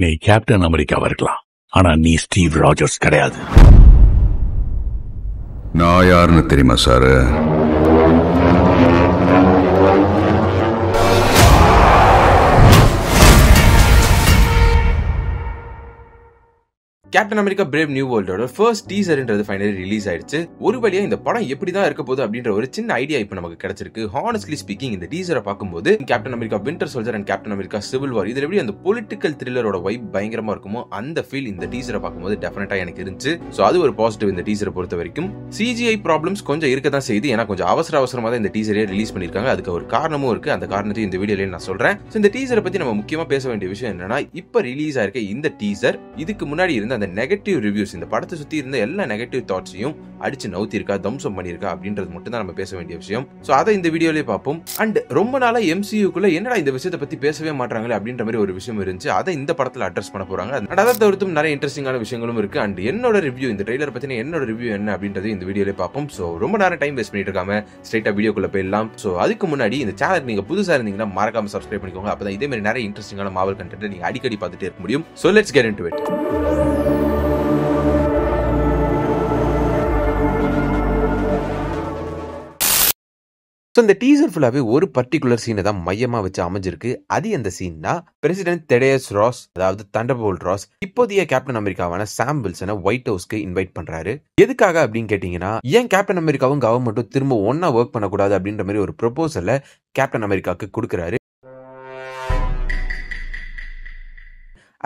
நீ கேப்டன் அமெரிக்காவா இருக்கலாம், ஆனா நீ ஸ்டீவ் ராஜர்ஸ் கிடையாது. நான் யாருன்னு தெரியுமா sir? Captain America Brave New வேர்ல்டோட ஃபர்ஸ்ட் டீசர்ன்றது ஃபைனலி ரிலீஸ் ஆயிடுச்சு. ஒரு வழியா இந்த படம் எப்படி தான் இருக்க போகுது அப்படின்ற ஒரு சின்ன ஐடியா இப்போ நமக்கு கிடைச்சிருக்கு. ஹானஸ்ட்லி ஸ்பீக்கிங், இந்த டீசரை பார்க்கும்போது captain America winter soldier and captain America civil war இதுல எப்படி அந்த பொலிட்டிக்கல் த்ரில்லரோட வைப் பயங்கரமா இருக்குமோ அந்த ஃபீல் இந்த டீசரை பார்க்கும்போது டெஃபினட்டா எனக்கு இருந்துச்சு. ஸோ அது ஒரு பாசிட்டிவ் இந்த டீசரை பொறுத்த வரைக்கும். சிஜிஐ ப்ராப்ளம்ஸ் கொஞ்சம் இருக்க தான் செய்யுது, ஏன்னா கொஞ்சம் அவசரமா தான் இந்த டீசரே ரிலீஸ் பண்ணிருக்காங்க. அதுக்கு ஒரு காரணமும் இருக்கு, அந்த காரணத்தையும் இந்த வீடியோல நான் சொல்றேன். இந்த டீசரை பத்தி நம்ம முக்கியமா பேச வேண்டிய விஷயம் என்னன்னா, இப்ப ரிலீஸ் ஆயிருக்க இந்த டீசர் இதுக்கு முன்னாடி இருந்த அந்த நெகட்டிவ் ரிவ்யூஸ், இந்த படத்தை சுத்தி இருந்த எல்லா நெகட்டிவ் தாட்ஸையும் அடிச்சு நவுத்தி இருக்கா, தம்சம் பண்ணிருக்கா அப்படின்றது மட்டும் தான் நம்ம பேச வேண்டிய விஷயம். சோ அதை இந்த வீடியோலயே பார்ப்போம். அண்ட் ரொம்ப நாளா MCUக்குள்ள என்னடா இந்த விஷயத்தை பத்தி பேசவே மாட்டாங்களே அப்படின்ற மாதிரி ஒரு விஷயம் இருந்துச்சு. அதை இந்த படத்துல அட்ரஸ் பண்ண போறாங்க. அதை தவிர்த்தும் நிறைய இன்ட்ரெஸ்டிங்கான விஷயங்களும் இருக்கு. அண்ட் என்னோட ரிவ்யூ, இந்த ட்ரெய்லர் பத்தின என்னோட ரிவ்யூ என்ன அப்படின்றது இந்த வீடியோலயே பார்ப்போம். சோ ரொம்ப நேரம் டைம் வேஸ்ட் பண்ணிட்டு இருக்காம ஸ்ட்ரைட்டா வீடியோக்குள்ள போயிடலாம். சோ அதுக்கு முன்னாடி இந்த சேனல் நீங்க புதுசா இருந்தீங்கன்னா மறக்காம சப்ஸ்கிரைப் பண்ணிக்கோங்க. அப்பதான் இதே மாதிரி நிறைய இன்ட்ரெஸ்டிங்கான மாவல் கண்டென்ட் நீங்க அடிக்கடி பார்த்துட்டே இருக்க முடியும். So let's get into it. இந்த டீசர் ஃபுல்லாவே ஒரு பர்டிகுலர் சீனை தான் மையமா வச்சு அமைஞ்சிருக்கு. அது எந்த சீன்னா, பிரசிடென்ட் தெடேயஸ் ராஸ், அதாவது தண்டர்போல்ட் ராஸ், இப்போதைய கேப்டன் அமெரிக்காவான சாம் வில்சனை ஒயிட் ஹவுஸ்க்கு இன்வைட் பண்றாரு. எதுக்காக அப்படின்னு கேட்டீங்கன்னா, ஏன் கேப்டன் அமெரிக்காவும் கவர்மெண்ட்டும் திரும்ப ஒன்னா ஒர்க் பண்ணக்கூடாது அப்படின்ற மாதிரி ஒரு ப்ரொபோசலை கேப்டன் அமெரிக்காவுக்கு கொடுக்குறாரு.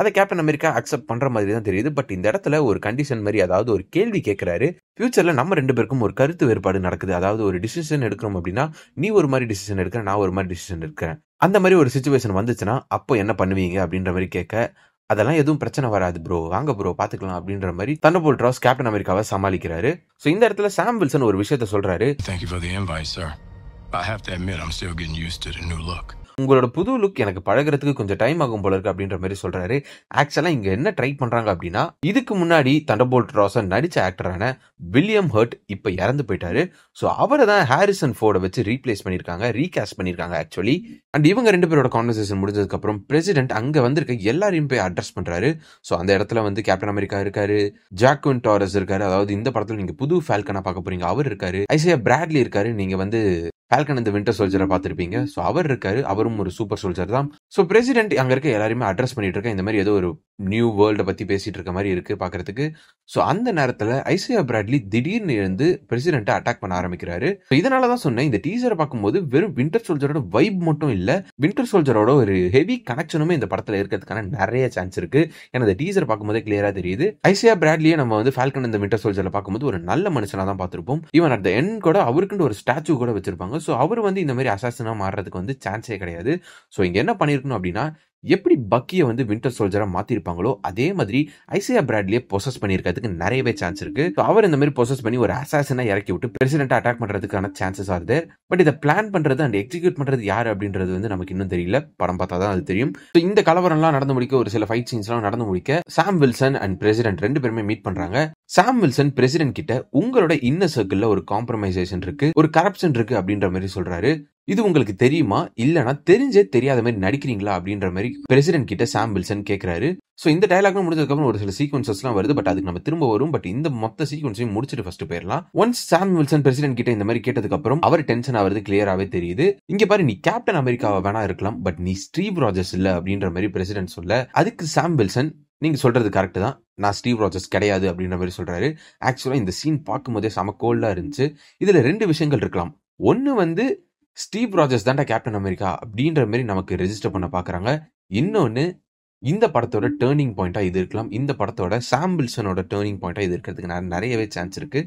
அதை கேப்டன் அமெரிக்கா அக்செப்ட் பண்ற மாதிரி தான் தெரியுது. பட் இந்த இடத்துல ஒரு கண்டிஷன் மாதிரி, அதாவது ஒரு கேள்வி கேட்கிறாரு. ஃபியூச்சர்ல நம்ம ரெண்டு பேருக்கும் ஒரு கருத்து வேறுபாடு நடக்குது, அதாவது ஒரு டிசிஷன் எடுக்கிறோம் அப்படின்னா நீ ஒரு மாதிரி டிசிஷன் எடுக்கிறேன், நான் ஒரு மாதிரி டிசிஷன் எடுக்கிறேன், அந்த மாதிரி ஒரு சிச்சுவேஷன் வந்துச்சுன்னா அப்போ என்ன பண்ணுவீங்க அப்படின்ற மாதிரி கேட்க, அதெல்லாம் எதுவும் பிரச்சனை வராது ப்ரோ, வாங்க ப்ரோ பாத்துக்கலாம் அப்படின்ற மாதிரி தண்டர்போல்ட் ராஸ் கேப்டன் அமெரிக்காவை சமாளிக்கிறாரு. சோ இந்த இடத்துல சாம் வில்சன் ஒரு விஷயத்த சொல்றாரு. Thank you for the invite, sir. I have to admit I'm still getting used to the new look. உங்களோட புது லுக் எனக்கு பழகிறதுக்கு கொஞ்சம் டைம் ஆகும் போல இருக்கு அப்படின்ற மாதிரி சொல்றாரு. ஆக்சுவலா இங்க என்ன ட்ரை பண்றாங்க அப்படின்னா, இதுக்கு முன்னாடி தண்டர்போல்ட் ராஸ நடிச்ச ஆக்டரான வில்லியம் ஹர்ட் இப்ப இறந்து போயிட்டாரு. சோ அவரை தான் ஹாரிசன் ஃபோர்டை வச்சு ரீப்ளேஸ் பண்ணிருக்காங்க, ரீகாஸ்ட் பண்ணிருக்காங்க ஆக்சுவலி. அண்ட் இவங்க ரெண்டு பேரோட கான்வர்சேஷன் முடிஞ்சதுக்கு அப்புறம் பிரசிடென்ட் அங்க வந்திருக்க எல்லாரையும் போய் அட்ரஸ் பண்றாரு. சோ அந்த இடத்துல வந்து கேப்டன் அமெரிக்கா இருக்காரு, ஜாக்வின் டாரஸ் இருக்காரு, அதாவது இந்த படத்துல நீங்க புது ஃபால்கனா பார்க்க போறீங்க, அவர் இருக்காரு, ஐசியா பிராட்லி இருக்காரு, நீங்க வந்து ஃபால்கன் இந்த வின்டர் சோல்ஜரை பார்த்திருப்பீங்க. சோ அவர் இருக்காரு, அவரும் ஒரு சூப்பர் சோல்ஜர் தான். சோ பிரசிடென்ட் அங்க இருக்க எல்லாருமே அட்ரஸ் பண்ணிட்டு இருக்க, இந்த மாதிரி ஏதோ ஒரு நியூ வேர்ல்ட பத்தி பேசிட்டு இருக்க மாதிரி இருக்கு பாக்குறதுக்கு. சோ அந்த நேரத்துல ஐசியா பிராட்லி திடீர்னு எழுந்து பிரசிடென்ட் அட்டாக் பண்ண ஆரம்பிக்கிறாரு. இதனாலதான் சொன்னேன், இந்த டீசரை பார்க்கும்போது வெறும் வின்டர் சோல்ஜரோட வைப் மட்டும் இல்ல, வின்டர் சோல்ஜரோட ஒரு ஹெவி கனெக்ஷனுமே இந்த படத்துல இருக்கிறதுக்கான நிறைய சான்ஸ் இருக்கு. ஏன்னா இந்த டீசர் பார்க்கும்போதே கிளியரா தெரியுது. ஐசியா பிராட்லியே நம்ம வந்து ஃபால்கன் இந்த வின்டர் சோல்ஜர்ல பார்க்கும்போது ஒரு நல்ல மனுஷனா தான் பார்த்திருப்போம். ஈவன் அட் த எண்ட் கூட அவருக்குன்னு ஒரு ஸ்டாச்சு கூட வச்சிருப்பாங்க. சோ அவர் வந்து இந்த மாதிரி அசாசினா மாறுறதுக்கு வந்து சான்ஸே கிடையாது. சோ இங்க என்ன பண்ணிருக்கணும் அப்படின்னா, எப்படி பக்கியை வந்து வின்டர் சோல்ஜரா மாத்திருப்பாங்களோ அதே மாதிரி ஐசியா பிராட்லியை பொசஸ் பண்ணிருக்கிறதுக்கு நிறையவே சான்ஸ் இருக்கு. அவர் இந்த மாதிரி பொசஸ் பண்ணி ஒரு அசாசினா இறக்கி விட்டு பிரசிடென்ட் அட்டாக் பண்றதுக்கான சான்சஸ் ஆகுது. பட் இதை பிளான் பண்றது அண்ட் எக்ஸிக்யூட் பண்றது யாரு அப்படின்றது வந்து நமக்கு இன்னும் தெரியல, படம் பார்த்தா தான் அது தெரியும். இந்த கலவரம்லாம் நடந்து முடிக்க, ஒரு சில ஃபைட் சீன்ஸ்லாம் நடந்து முடிக்க, சாம் வில்சன் அண்ட் பிரசிடென்ட் ரெண்டு பேருமே மீட் பண்றாங்க. சாம் வில்சன் பிரசிடென்ட் கிட்ட உங்களோட இன்னர் சர்க்கிள்ல ஒரு காம்ப்ரமைசேஷன் இருக்கு, ஒரு கரப்ஷன் இருக்கு அப்படின்ற மாதிரி சொல்றாரு. இது உங்களுக்கு தெரியுமா, இல்லனா தெரிஞ்சே தெரியாத மாதிரி நடிக்கிறீங்களா அப்படின்ற மாதிரி பிரசிடென்ட் கிட்ட சாம் வில்சன் கேட்கிறாரு. சோ இந்த டயலாக் முடிஞ்சதுக்கு அப்புறம் ஒரு சில சீக்வன்சஸ்லாம் வருது, பட் அதுக்கு நம்ம திரும்ப வரும். பட் இந்த மொத்த சீக்வன்ஸையும் முடிச்சிட்டு ஃபர்ஸ்ட் போயிடலாம். ஒன்ஸ் சாம் வில்சன் பிரசிடென்ட் கிட்ட இந்த மாதிரி கேட்டதுக்கு அப்புறம் அவர் டென்ஷன் ஆகிறது கிளியராவே தெரியுது. இங்க பாரு, நீ கேப்டன் அமெரிக்காவை வேணா இருக்கலாம், பட் நீ ஸ்டீவ் ராஜர்ஸ் இல்ல அப்படின்ற மாதிரி பிரசிடென்ட் சொல்ல, அதுக்கு சாம் வில்சன் நீங்க சொல்றது கரெக்ட் தான், நான் ஸ்டீவ் ராஜர்ஸ் கிடையாது அப்படின்ற மாதிரி சொல்றாரு. ஆக்சுவலா இந்த சீன் பார்க்கும்போதே செம கோல்டா இருந்துச்சு. இதுல ரெண்டு விஷயங்கள் இருக்கலாம். ஒன்னு வந்து ஸ்டீவ் ராஜர்ஸ் தான்டா கேப்டன் அமெரிக்கா அப்படின்ற மாதிரி நமக்கு ரெஜிஸ்டர் பண்ண பாக்குறாங்க. இன்னொன்னு, இந்த படத்தோட டேர்னிங் பாயிண்டா இது இருக்கலாம். இந்த படத்தோட சாம் வில்சனோட டேர்னிங் பாயிண்டா இது இருக்கிறதுக்கு நிறையவே சான்ஸ் இருக்கு.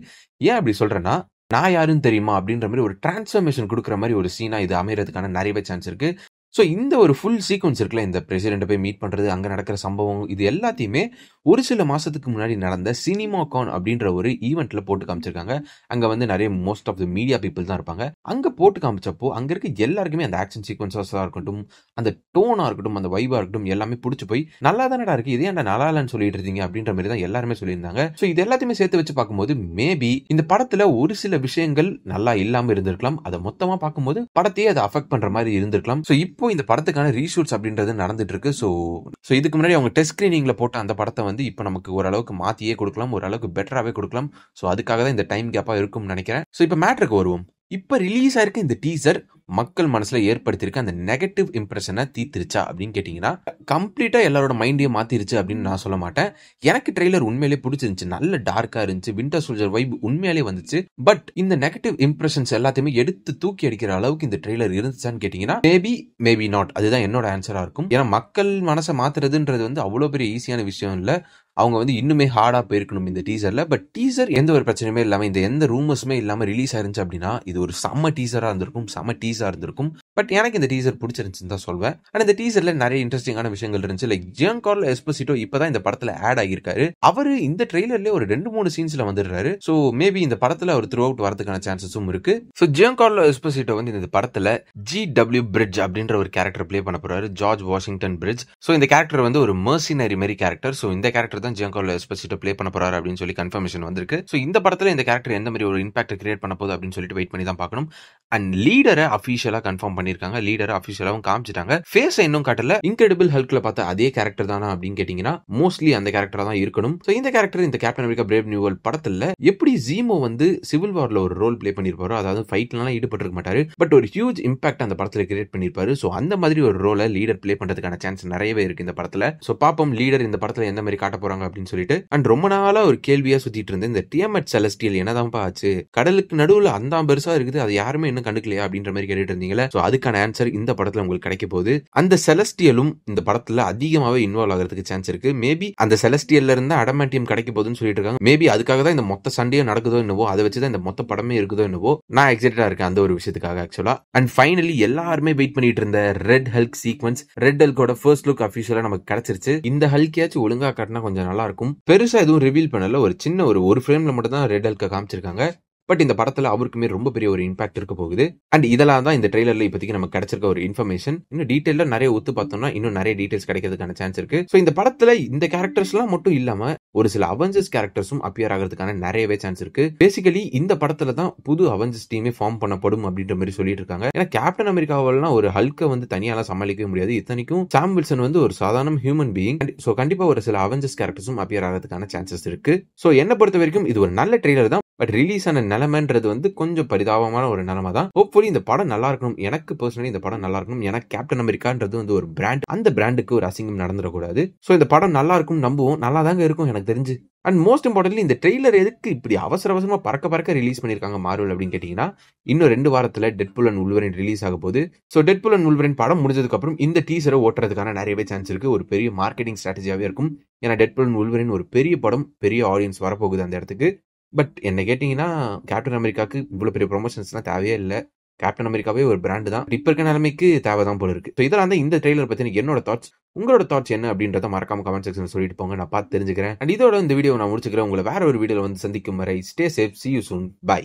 ஏன் அப்படி சொல்றேன்னா, நான் யாருன்னு தெரியுமா அப்படின்ற மாதிரி ஒரு டிரான்ஸ்ஃபர்மேஷன் கொடுக்குற மாதிரி ஒரு சீனா இது அமையறதுக்கான நிறையவே சான்ஸ் இருக்கு. ஸோ இந்த ஒரு ஃபுல் சீக்வன்ஸ் இருக்குல்ல, இந்த பிரசிடென்ட்டை போய் மீட் பண்ணுறது, அங்கே நடக்கிற சம்பவம், இது எல்லாத்தையுமே ஒரு சில மாதத்துக்கு முன்னாடி நடந்த சினிமாகான் அப்படின்ற ஒரு ஈவெண்ட்டில் போட்டு காமிச்சிருக்காங்க. அங்கே வந்து நிறைய most of the media people தான் இருப்பாங்க. அங்கே போட்டு காமிச்சப்போ அங்கே இருக்க எல்லாருக்குமே அந்த ஆக்ஷன் சீக்வன்ஸாக இருக்கட்டும், அந்த டோனாக இருக்கட்டும், அந்த வைபாக இருக்கட்டும், எல்லாமே பிடிச்சி போய் நல்லா தானடா இருக்குது, இதே ஏன்டா நல்லா இல்லைன்னு சொல்லிட்டு இருந்தீங்க அப்படின்ற மாதிரி தான் எல்லாருமே சொல்லியிருந்தாங்க. ஸோ இது எல்லாத்தையுமே சேர்த்து வச்சு பார்க்கும்போது மேபி இந்த படத்தில் ஒரு சில விஷயங்கள் நல்லா இல்லாமல் இருந்திருக்கலாம். அதை மொத்தமாக பார்க்கும்போது படத்தையே அதை அஃபெக்ட் பண்ணுற மாதிரி இருந்திருக்கலாம். ஸோ இப்போ இப்போ இந்த படத்துக்கான ரீஷூட்ஸ் அப்படின்றது நடந்துட்டு இருக்கு. ஸோ இதுக்கு முன்னாடி அவங்க டெஸ்ட் ஸ்கிரீனிங்ல போட்ட அந்த படத்தை வந்து இப்போ நமக்கு ஓரளவுக்கு மாத்தியே கொடுக்கலாம், ஓரளவுக்கு பெட்டராகவே கொடுக்கலாம். ஸோ அதுக்காக தான் இந்த டைம் கேப்பா இருக்கும்னு நினைக்கிறேன். ஸோ இப்போ மேட்ருக்கு வருவோம். இப்போ ரிலீஸ் ஆயிருக்க இந்த டீசர் மக்கள் மனசுல ஏற்படுத்தியிருக்க அந்த நெகட்டிவ் இம்ப்ரெஷனை தீர்த்திருச்சா அப்படின்னு கேட்டீங்கன்னா, கம்ப்ளீட்டா எல்லாரோட மைண்டையும் மாத்திருச்சு அப்படின்னு நான் சொல்ல மாட்டேன். எனக்கு ட்ரெய்லர் உண்மையிலேயே பிடிச்சிருந்துச்சு, நல்ல டார்க்கா இருந்துச்சு, விண்டர் சோல்ஜர் வைப் உண்மையாலே வந்துச்சு. பட் இந்த நெகட்டிவ் இம்ப்ரெஷன்ஸ் எல்லாத்தையுமே எடுத்து தூக்கி அடிக்கிற அளவுக்கு இந்த ட்ரெய்லர் இருந்துச்சான்னு கேட்டீங்கன்னா, மேபி நாட். அதுதான் என்னோட ஆன்சரா இருக்கும். ஏன்னா மக்கள் மனசை மாத்துறதுன்றது வந்து அவ்வளோ பெரிய ஈஸியான விஷயம் இல்லை. அவங்க வந்து இன்னுமே ஹார்டா போயிருக்கணும் இந்த டீசர்ல. பட் டீசர் எந்த ஒரு பிரச்சனையுமே இல்லாம, இந்த எந்த ரூமர்ஸுமே இல்லாம ரிலீஸ் ஆயிருந்துச்சு அப்படின்னா, இது ஒரு செம்ம டீசரா இருந்திருக்கும், செம்ம டீசரா இருந்திருக்கும். பட் எனக்கு இந்த டீசர் பிடிச்சிருந்துச்சுன்னு தான் சொல்வேன். ஆனா இந்த டீசர்ல நிறைய இன்ட்ரெஸ்டிங்கான விஷயங்கள் இருந்துச்சு. லைக் ஜியான்கார்லோ எஸ்போசிட்டோ இப்பதான் இந்த படத்துல ஆட் ஆகியிருக்காரு. அவரு இந்த ட்ரெய்லர்ல ஒரு 2-3 சீன்ஸ்ல வந்துடுறாரு. ஸோ மேபி இந்த படத்துல அவர் த்ரூ அவுட் வரதுக்கான சான்சஸும் இருக்கு. ஸோ ஜியான்கார்லோ எஸ்போசிட்டோ வந்து இந்த படத்துல GW பிரிட்ஜ் அப்படின்ற ஒரு கேரக்டர் பிளே பண்ண போறாரு, ஜார்ஜ் வாஷிங்டன் பிரிட்ஜ். ஸோ இந்த கேரக்டர் வந்து ஒரு மர்சினரி மாதிரி கேரக்டர். ஸோ இந்த கேரக்டர் தான் ஜியான்கார்லோ எஸ்போசிட்டோ பிளே பண்ண போறாரு அப்படின்னு சொல்லி கன்ஃபர்மேஷன் வந்திருக்கு. ஸோ இந்த படத்துல இந்த கேரக்டர் எந்த மாதிரி ஒரு இம்பாக்ட் கிரியேட் பண்ண போகுது அப்படின்னு சொல்லிட்டு வெயிட் பண்ணி தான் பார்க்கணும். அண்ட் லீடரை அஃபிஷியலா கன்ஃபார்ம் பண்ணிருக்காங்க, லீடரை அஃபிஷியலாவும் காமிச்சிட்டாங்க. ஃபேஸ் இன்னும் காட்டல. இன்கிரெடிபிள் ஹல்க்ல பார்த்த அதே கேரக்டர் தானா அப்படின்னு கேட்டீங்கன்னா, மோஸ்ட்லி அந்த கேரக்டரா தான் இருக்கணும். ஸோ இந்த கேரக்டர் இந்த captain America Brave new world படத்துல எப்படி ஜீமோ வந்து சிவில் வார்ல ஒரு ரோல் பிளே பண்ணிருப்பாரோ, அதாவது ஃபைட்லாம் ஈடுபட்டு இருக்க மாட்டாரு, பட் ஒரு ஹியூஜ் இம்பாக்ட் அந்த படத்துல கிரியேட் பண்ணிருப்பாரு. ஸோ அந்த மாதிரி ஒரு ரோலை லீடர் பிளே பண்றதுக்கான சான்ஸ் நிறையவே இருக்கு இந்த படத்துல. ஸோ பாப்போம் லீடர் இந்த படத்துல எந்த மாதிரி காட்ட போறாங்க அப்படின்னு சொல்லிட்டு. அண்ட் ரொம்ப நாளா ஒரு கேள்வியா சுத்திட்டு இருந்தேன், இந்த டிஎம்எட் செலஸ்டியல் என்னதான் ஆச்சு, கடலுக்கு நடுவுல அந்த பெருசா இருக்குது, அது யாருமே இன்னும் கண்டுக்கலையா அப்படின்ற மாதிரி கேட்டுட்டு இருந்தீங்களா. சோ அதுக்கான ஆன்சர் இந்த படத்துல உங்களுக்கு கிடைக்க போகுது. அந்த செலஸ்டியலும் இந்த படத்துல அதிகமாவே இன்வால்வ் ஆகிறதுக்கு சான்ஸ் இருக்கு. மேபி அந்த செலஸ்டியல்ல இருந்து அடமாண்டியம் கிடைக்க போகுதுன்னு சொல்லிட்டு இருக்காங்க. மேபி அதுக்காக தான் இந்த மொத்த சண்டையும் நடக்குதோ என்னவோ, அதை வச்சுதான் இந்த மொத்த படமே இருக்குதோ என்னவோ. நான் எக்ஸைட்டடா இருக்கேன் அந்த ஒரு விஷயத்துக்காக ஆக்சுவலா. அண்ட் ஃபைனலி எல்லாருமே வெயிட் பண்ணிட்டு இருந்த ரெட் ஹல்க் சீக்வன்ஸ், ரெட் ஹல்கோட ஃபர்ஸ்ட் லுக் அபிஷியலா நமக்கு கிடைச்சிருச்சு. இந்த ஹல்கையாச்சும் ஒழுங்கா காட்டினா கொஞ்சம் நல்லா இருக்கும். பெருசா எதுவும் ரிவீல் பண்ணல, ஒரு சின்ன ஒரு ஃப்ரேம்ல மட்டும் தான் ரெட் ஹல்க காமிச்சிருக்காங்க. பட் இந்த படத்துல அவருக்குமே ரொம்ப பெரிய ஒரு இம்பாக்ட் இருக்க போகுது. அண்ட் இதெல்லாம் தான் இந்த ட்ரெய்லர்ல இப்போதைக்கு நமக்கு கிடைச்சிருக்க ஒரு இன்ஃபர்மேஷன். இன்னும் டீடைல்ல நிறைய ஒத்து பார்த்தோம்னா இன்னும் நிறைய டீடைல்ஸ் கிடைக்கிறதுக்கான சான்ஸ் இருக்கு. ஸோ இந்த படத்துல இந்த கேரக்டர்ஸ் எல்லாம் மட்டும் இல்லாம ஒரு சில அவெஞ்சர்ஸ் கேரக்டர்ஸும் அப்பியர் ஆகிறதுக்கான நிறையவே சான்ஸ் இருக்கு. பேசிக்கலி இந்த படத்துல தான் புது அவெஞ்சர்ஸ் டீமே ஃபார்ம் பண்ணப்படும் அப்படின்ற மாதிரி சொல்லிட்டு இருக்காங்க. ஏன்னா கேப்டன் அமெரிக்காவெல்லாம் ஒரு ஹல்கை வந்து தனியாலாம் சமாளிக்கவே முடியாது. இத்தனைக்கும் சாம் வில்சன் வந்து ஒரு சாதாரண ஹியூமன் பீயிங். ஸோ கண்டிப்பா ஒரு சில அவெஞ்சர்ஸ் கேரக்டர்ஸும் அப்பியர் ஆகிறதுக்கான சான்சஸ் இருக்கு. ஸோ என்ன பொறுத்த வரைக்கும் இது ஒரு நல்ல ட்ரெய்லர் தான். பட் ரிலீஸ் ஆன நிலைமைன்றது வந்து கொஞ்சம் பரிதாபமான ஒரு நிலைமை தான். ஹோப்ஃபுல்லி இந்த படம் நல்லா இருக்கணும். எனக்கு பர்சனலி இந்த படம் நல்லா இருக்கணும். எனக்கு கேப்டன் அமெரிக்கான்றது வந்து ஒரு பிராண்ட், அந்த பிராண்டுக்கு ஒரு அசிங்கம் நடந்துடக்கூடாது. ஸோ இந்த படம் நல்லா இருக்கும் நம்புவோம். நல்லா தாங்க இருக்கும் எனக்கு தெரிஞ்சு. அண்ட் மோஸ்ட் இம்பார்ட்டன்ட்லி இந்த ட்ரெய்லர் எதுக்கு இப்படி அவசரமா பறக்க ரிலீஸ் பண்ணிருக்காங்க மார்வல் அப்படின்னு கேட்டீங்கன்னா, இன்னும் 2 வாரத்துல டெட்பூல் அண்ட் வூல்வரின் ரிலீஸ் ஆக போகுது. ஸோ டெட்பூல் அண்ட் வூல்வரின் படம் முடிஞ்சதுக்கு அப்புறம் இந்த டீசரை ஓட்டுறதுக்கான நிறையவே சான்ஸ் இருக்கு. ஒரு பெரிய மார்க்கெட்டிங் ஸ்ட்ராட்டஜியாவே இருக்கும். ஏன்னா டெட்பூல் அண்ட் வூல்வரின் ஒரு பெரிய படம், பெரிய ஆடியன்ஸ் வரப்போகுது அந்த இடத்துக்கு. பட் என்ன கேட்டீங்கன்னா, கேப்டன் அமெரிக்காக்கு இவ்வளவு பெரிய ப்ரொமோஷன்ஸ்லாம் தேவையே இல்லை. கேப்டன் அமெரிக்காவே ஒரு பிராண்ட் தான். இப்ப இருக்க நிலைமைக்கு தேவைதான் போல இருக்கு. இதெல்லாம் தான் இந்த ட்ரெய்லர் பத்தி என்னோட தாட்ஸ். உங்களோட தாட்ஸ் என்ன அப்படின்றத மறக்காம கமெண்ட் செக்ஷன்ல சொல்லிட்டு போங்க, நான் பார்த்து தெரிஞ்சுக்கிறேன். அண்ட் இதோட இந்த வீடியோ நான் முடிச்சுக்கிறேன். உங்களை வேற ஒரு வீடியோல வந்து சந்திக்கும் வரை stay safe, see you soon, bye.